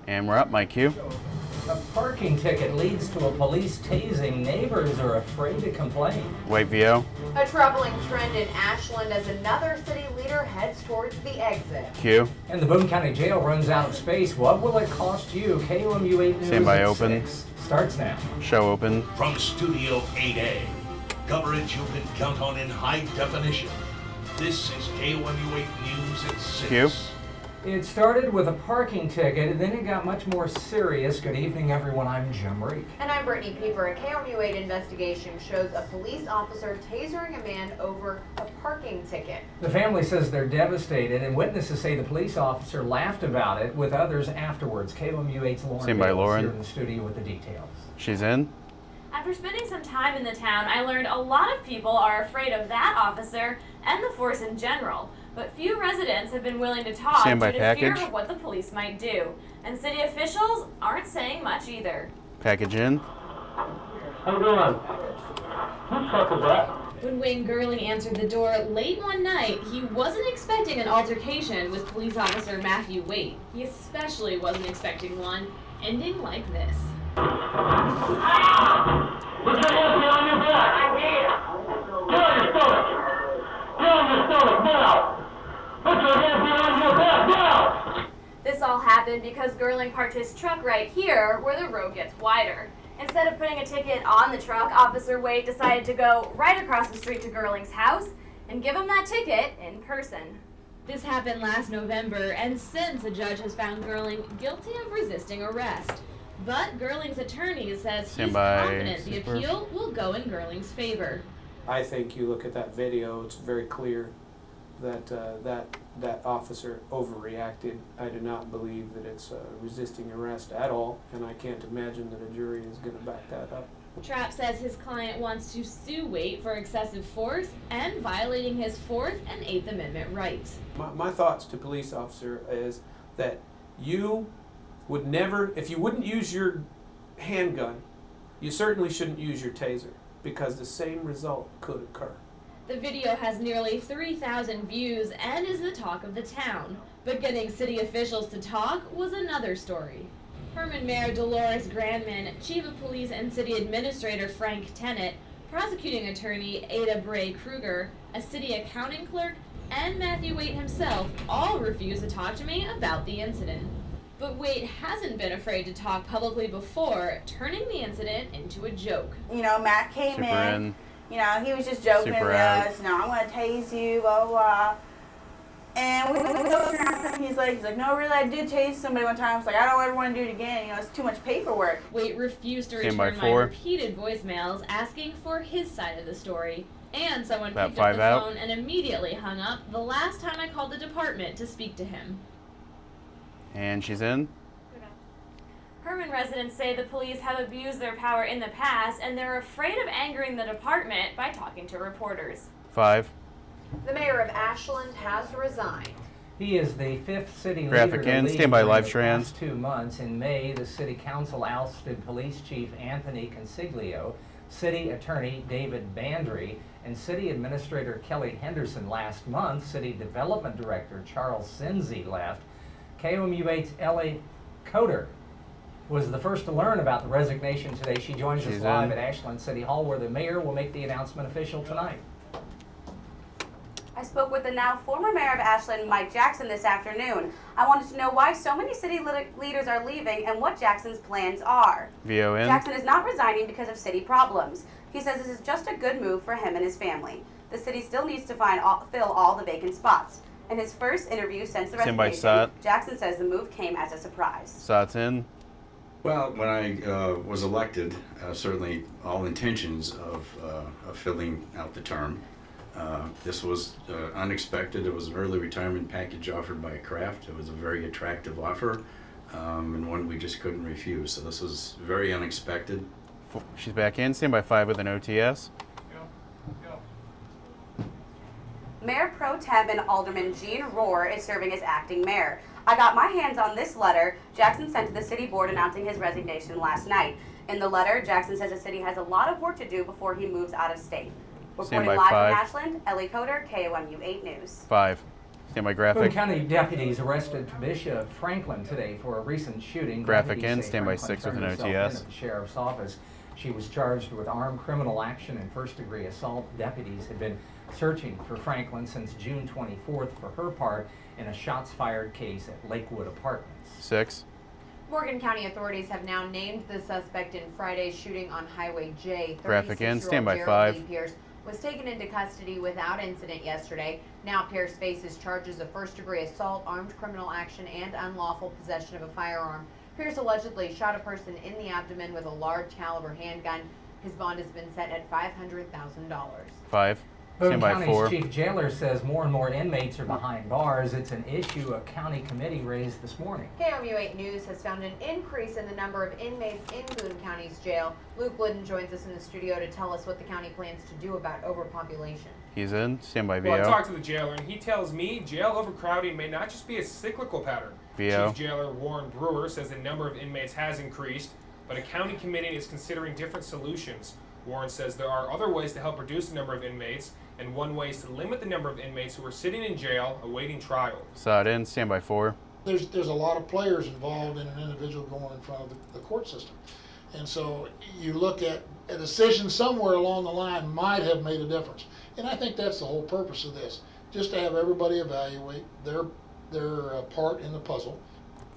And we're up, Mike Q. A parking ticket leads to a police tasing. Neighbors are afraid to complain. Wait, VO. A troubling trend in Ashland as another city leader heads towards the exit. Q. And the Boone County Jail runs out of space. What will it cost you? KOMU 8 News Standby at open. 6 starts now. Show open. From Studio 8A, coverage you can count on in high definition. This is KOMU 8 News at 6. Q. It started with a parking ticket, and then it got much more serious. Good evening, everyone. I'm Jim Reek. And I'm Brittany Pieper. A KOMU 8 investigation shows a police officer tasering a man over a parking ticket. The family says they're devastated, and witnesses say the police officer laughed about it with others afterwards. KOMU 8's Lauren Seen by Bales Lauren. here in the studio with the details. She's in. After spending some time in the town, I learned a lot of people are afraid of that officer and the force in general. But few residents have been willing to talk due to fear of what the police might do. And city officials aren't saying much either. Package in. How you doing? Whose truck was that? When Wayne Gerling answered the door late one night, he wasn't expecting an altercation with police officer Matthew Waite. He especially wasn't expecting one ending like this. Put your hands behind your back. I'm here. Get on your stomach. Get on your stomach now. Put your hands behind your back now. This all happened because Gerling parked his truck right here where the road gets wider. Instead of putting a ticket on the truck, Officer Waite decided to go right across the street to Gerling's house and give him that ticket in person. This happened last November, and since a judge has found Gerling guilty of resisting arrest. But Gerling's attorney says he's confident the appeal will go in Gerling's favor. I think you look at that video, it's very clear that that officer overreacted. I do not believe that it's resisting arrest at all, and I can't imagine that a jury is going to back that up. Trapp says his client wants to sue Waite for excessive force and violating his 4th and 8th Amendment rights. My thoughts to police officer is that you would never, if you wouldn't use your handgun, you certainly shouldn't use your taser, because the same result could occur. The video has nearly 3,000 views and is the talk of the town. But getting city officials to talk was another story. Herman Mayor Dolores Grandman, Chief of Police and City Administrator Frank Tennant, Prosecuting Attorney Ada Bray Kruger, a city accounting clerk, and Matthew Waite himself all refused to talk to me about the incident. But Waite hasn't been afraid to talk publicly before, turning the incident into a joke. You know, Matt came in. You know, he was just joking with us. You know, I'm going to tase you, blah, blah, blah. And we go around him. He's like, no, really, I did tase somebody one time. I was like, I don't ever want to do it again. You know, it's too much paperwork. Waite refused to return my repeated voicemails asking for his side of the story. And someone picked up the phone and immediately hung up the last time I called the department to speak to him. And she's in. Herman residents say the police have abused their power in the past, and they're afraid of angering the department by talking to reporters. 5. The mayor of Ashland has resigned. He is the 5th city Graphic leader to leave Standby during live the trans. past 2 months. In May, the city council ousted police chief Anthony Consiglio, city attorney David Bandry, and city administrator Kelly Henderson. Last month, city development director Charles Sinzi left. KOMU 8's Ellie Coder was the first to learn about the resignation today. She joins us live at Ashland City Hall, where the mayor will make the announcement official tonight. I spoke with the now former mayor of Ashland, Mike Jackson, this afternoon. I wanted to know why so many city leaders are leaving and what Jackson's plans are. VON. Jackson is not resigning because of city problems. He says this is just a good move for him and his family. The city still needs to fill all the vacant spots. In his first interview since the resignation, Jackson says the move came as a surprise. Sat's in. Well, when I was elected, certainly all intentions of filling out the term. This was unexpected. It was an early retirement package offered by Kraft. It was a very attractive offer, and one we just couldn't refuse. So this was very unexpected. She's back in. Standby 5 with an OTS. Mayor Pro Tem and Alderman Gene Rohr is serving as acting mayor. I got my hands on this letter Jackson sent to the city board announcing his resignation last night. In the letter, Jackson says the city has a lot of work to do before he moves out of state. Reporting live from Ashland, Ellie Coder, KOMU 8 News. 5. Stand by Boone graphic. County deputies arrested Bishop Franklin today for a recent shooting. Graphic Deputies in, say stand by Franklin 6 with an turned herself in OTS. at the sheriff's office. She was charged with armed criminal action and first-degree assault. Deputies had been searching for Franklin since June 24th for her part in a shots-fired case at Lakewood Apartments. 6. Morgan County authorities have now named the suspect in Friday's shooting on Highway J. Graphic in, 36-year-old stand by Gerald 5. Lee Pierce was taken into custody without incident yesterday. Now Pierce faces charges of first-degree assault, armed criminal action, and unlawful possession of a firearm. Pierce allegedly shot a person in the abdomen with a large caliber handgun. His bond has been set at $500,000. 5. Boone Stand by County's 4. chief jailer says more and more inmates are behind bars. It's an issue a county committee raised this morning. KOMU 8 News has found an increase in the number of inmates in Boone County's jail. Luke Glidden joins us in the studio to tell us what the county plans to do about overpopulation. He's in. Stand by Well, I VO. talked to the jailer, and he tells me jail overcrowding may not just be a cyclical pattern. VO. Chief Jailer Warren Brewer says the number of inmates has increased, but a county committee is considering different solutions. Warren says there are other ways to help reduce the number of inmates, and one way is to limit the number of inmates who are sitting in jail awaiting trial. Saw it in. Stand by 4. There's a lot of players involved in an individual going in front of the court system. And so you look at a decision somewhere along the line might have made a difference. And I think that's the whole purpose of this, just to have everybody evaluate their part in the puzzle.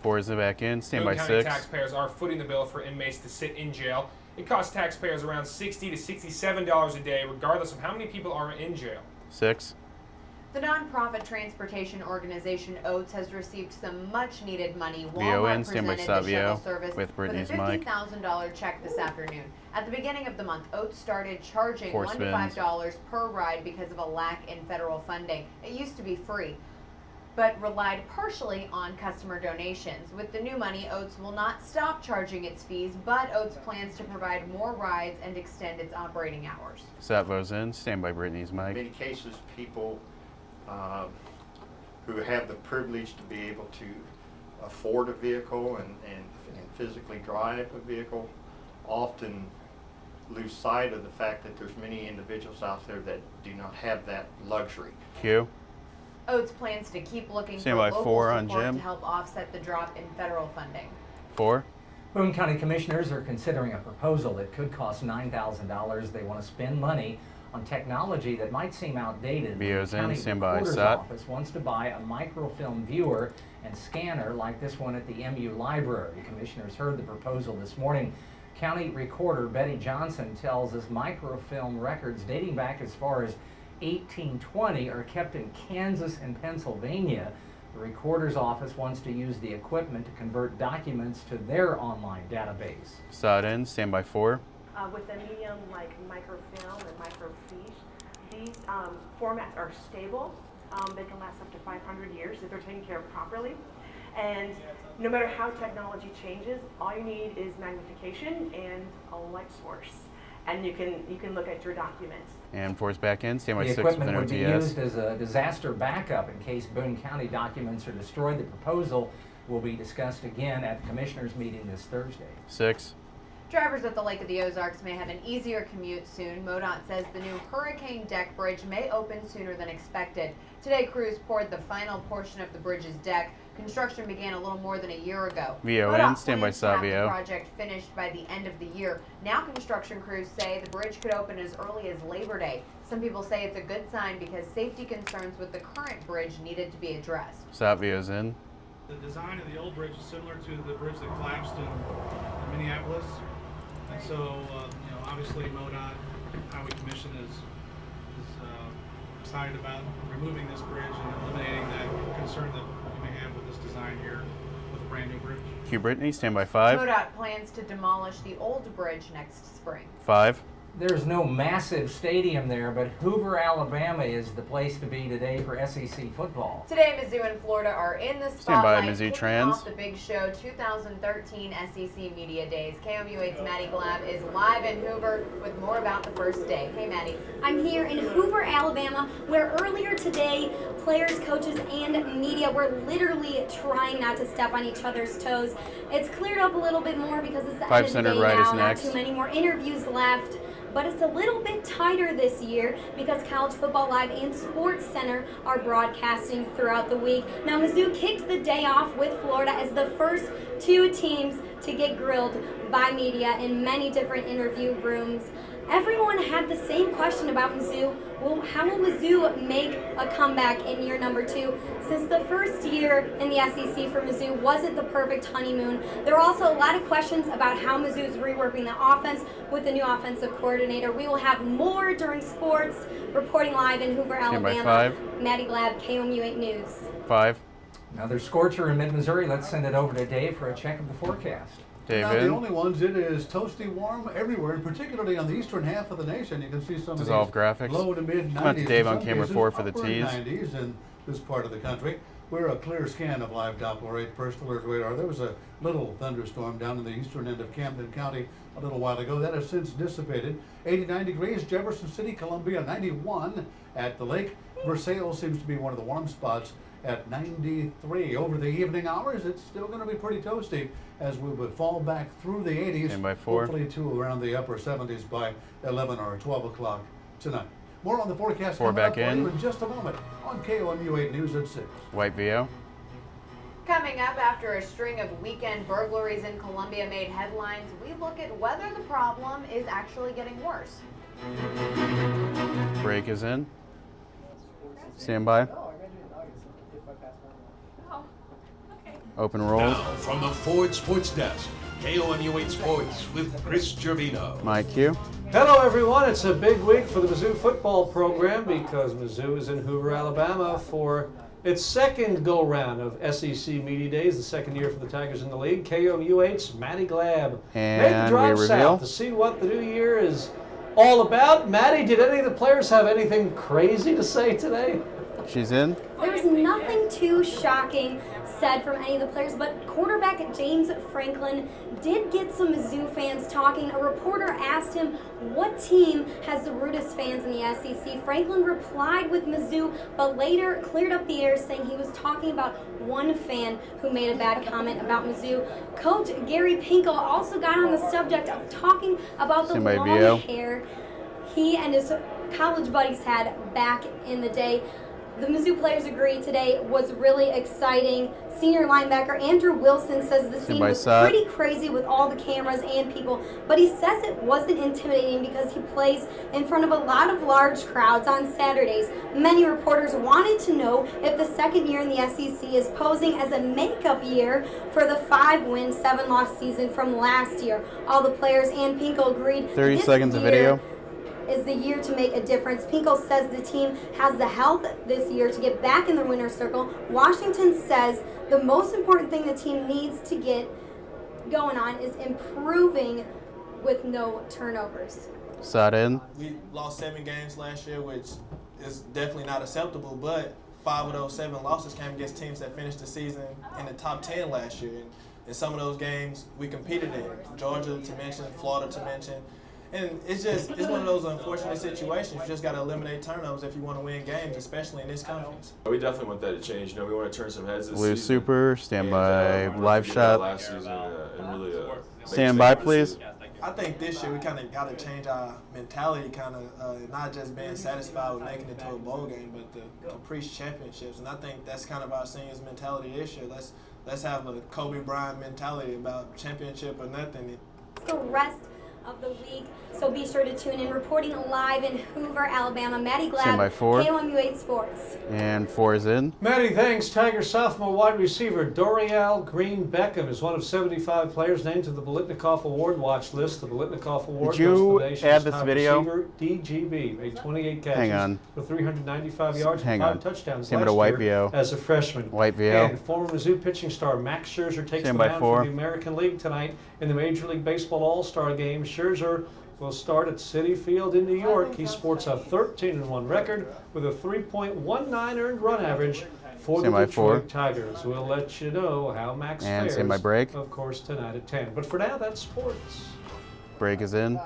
4 is the back in. Stand Boone by County 6. taxpayers are footing the bill for inmates to sit in jail. It costs taxpayers around $60 to $67 a day, regardless of how many people are in jail. 6. The nonprofit transportation organization Oates has received some much-needed money. VO Walmart in, stand by presented the shuttle Savio service with Brittany's with a mic. $50,000 check this afternoon. At the beginning of the month, Oates started charging Four $1 to spins. $5 per ride because of a lack in federal funding. It used to be free, but relied partially on customer donations. With the new money, Oates will not stop charging its fees, but Oates plans to provide more rides and extend its operating hours. Satvo's in. Stand by Brittany's In mic. many cases, people who have the privilege to be able to afford a vehicle and physically drive a vehicle often lose sight of the fact that there's many individuals out there that do not have that luxury. Q. Oates plans to keep looking Stand for by local 4 on support Jim. to help offset the drop in federal funding. 4. Boone County Commissioners are considering a proposal that could cost $9,000. They want to spend money on technology that might seem outdated. VO's The in, county stand by, recorder's Sat. office wants to buy a microfilm viewer and scanner like this one at the MU Library. Commissioners heard the proposal this morning. County Recorder Betty Johnson tells us microfilm records dating back as far as 1820 are kept in Kansas and Pennsylvania. The Recorder's office wants to use the equipment to convert documents to their online database. Saw it in. Stand by 4. With a medium like microfilm and microfiche, these formats are stable. They can last up to 500 years if they're taken care of properly. And no matter how technology changes, all you need is magnification and a light source, and you can look at your documents. And 4's back in. Stand by The 6 with equipment an would be OTS. used as a disaster backup in case Boone County documents are destroyed. The proposal will be discussed again at the Commissioners' meeting this Thursday. 6. Drivers at the Lake of the Ozarks may have an easier commute soon. MoDOT says the new Hurricane Deck Bridge may open sooner than expected. Today, crews poured the final portion of the bridge's deck. Construction began a little more than a year ago. VO MoDOT in, stand by plans to have Savio. the project finished by the end of the year. Now construction crews say the bridge could open as early as Labor Day. Some people say it's a good sign because safety concerns with the current bridge needed to be addressed. Savio's in. The design of the old bridge is similar to the bridge that collapsed in Minneapolis. And so, obviously MoDOT, Highway Commission is excited about removing this bridge and eliminating that concern that we may have with this design here with a brand new bridge. Q Brittany. Stand by 5. MoDOT plans to demolish the old bridge next spring. 5. There's no massive stadium there, but Hoover, Alabama is the place to be today for SEC football. Today, Mizzou and Florida are in the Stand by, spotlight, Mizzou kicking Trans. off the Big Show 2013 SEC Media Days. KOMU 8's Maddie Glab is live in Hoover with more about the first day. Hey, Maddie. I'm here in Hoover, Alabama, where earlier today, players, coaches, and media were literally trying not to step on each other's toes. It's cleared up a little bit more because it's the end of the day 500 right is now, not next. too many more interviews left. but it's a little bit tighter this year because College Football Live and Sports Center are broadcasting throughout the week. Now, Mizzou kicked the day off with Florida as the first two teams to get grilled by media in many different interview rooms. Everyone had the same question about Mizzou. Well, how will Mizzou make a comeback in year number 2? Since the first year in the SEC for Mizzou wasn't the perfect honeymoon, there are also a lot of questions about how Mizzou's reworking the offense with the new offensive coordinator. We will have more during sports. Reporting live in Hoover, Stand by Alabama, 5. Maddie Glab, KOMU 8 News. 5. Another scorcher in mid-Missouri. Let's send it over to Dave for a check of the forecast. Not David. the only ones. It is toasty warm everywhere, and particularly on the eastern half of the nation. You can see some Dissolve of graphics. these low to mid 90s. Come out to Dave in on some camera cases, 4 for the upper tees. 90s in this part of the country. We're a clear scan of live Doppler 8 first alert radar. There was a little thunderstorm down in the eastern end of Camden County a little while ago. That has since dissipated. 89 degrees, Jefferson City, Columbia, 91 at the lake. Versailles seems to be one of the warm spots at 93. Over the evening hours, it's still going to be pretty toasty as we would fall back through the 80s. Stand by 4. Hopefully to around the upper 70s by 11 or 12 o'clock tonight. More on the forecast 4 coming back up for in. you in just a moment on KOMU 8 News at 6. White VO. Coming up, after a string of weekend burglaries in Columbia made headlines, we look at whether the problem is actually getting worse. Break is in. Stand by. Open rolls. Now, from the Ford Sports Desk, KOMU 8 Sports with Chris Gervino. My cue. Hello, everyone. It's a big week for the Mizzou football program because Mizzou is in Hoover, Alabama for its second go-round of SEC Media Days, the second year for the Tigers in the league. KOMU 8's Maddie Glab made the And drive we reveal. south to see what the new year is all about. Maddie, did any of the players have anything crazy to say today? She's in. There was nothing too shocking said from any of the players, but quarterback James Franklin did get some Mizzou fans talking. A reporter asked him what team has the rudest fans in the SEC. Franklin replied with Mizzou, but later cleared up the air saying he was talking about one fan who made a bad comment about Mizzou. Coach Gary Pinkel also got on the subject of talking about the Stand by long VO. hair he and his college buddies had back in the day. The Mizzou players agree today was really exciting. Senior linebacker Andrew Wilson says the scene by was side. pretty crazy with all the cameras and people, but he says it wasn't intimidating because he plays in front of a lot of large crowds on Saturdays. Many reporters wanted to know if the second year in the SEC is posing as a makeup year for the 5-win, 7-loss season from last year. All the players and Pinkel agreed 30 this seconds of year video. is the year to make a difference. Pinkel says the team has the health this year to get back in the winner's circle. Washington says the most important thing the team needs to get going on is improving with no turnovers. Side in. We lost 7 games last year, which is definitely not acceptable, but 5 of those 7 losses came against teams that finished the season in the top 10 last year. And in some of those games, we competed in. Georgia to mention, Florida to mention. And it's one of those unfortunate situations. You just got to eliminate turnovers if you want to win games, especially in this conference. We definitely want that to change. We want to turn some heads this Blue season. super. Stand And, by. we Live did that shot. last season, and really, make Stand a by, statement this please. season. I think this year we kind of got to change our mentality, not just being satisfied with making it to a bowl game, but to preach championships. And I think that's kind of our seniors' mentality this year. Let's have a Kobe Bryant mentality about championship or nothing. The rest of the week, so be sure to tune in. Reporting live in Hoover, Alabama, Maddie Stand by Glab, 4. KOMU 8 Sports. And 4 is in. Maddie, thanks. Tiger sophomore wide receiver Dorial Green Beckham is one of 75 players named to the Bolitnikoff Award watch list. The Bolitnikoff Award Did you goes to the nation's add this top video? receiver, DGB, made 28 catches Hang on. for 395 yards Hang and 5 on. touchdowns Stand by last to white year VO. as a freshman. White VO. And former Mizzou pitching star Max Scherzer takes Stand the by mound 4. for the American League tonight in the Major League Baseball All-Star Game. Scherzer will start at Citi Field in New York. He sports a 13-1 record with a 3.19 earned run average for Stand the by Detroit 4. Tigers. We'll let you know how Max And fares, stand by break. of course, tonight at 10. But for now, that's sports. Break is in.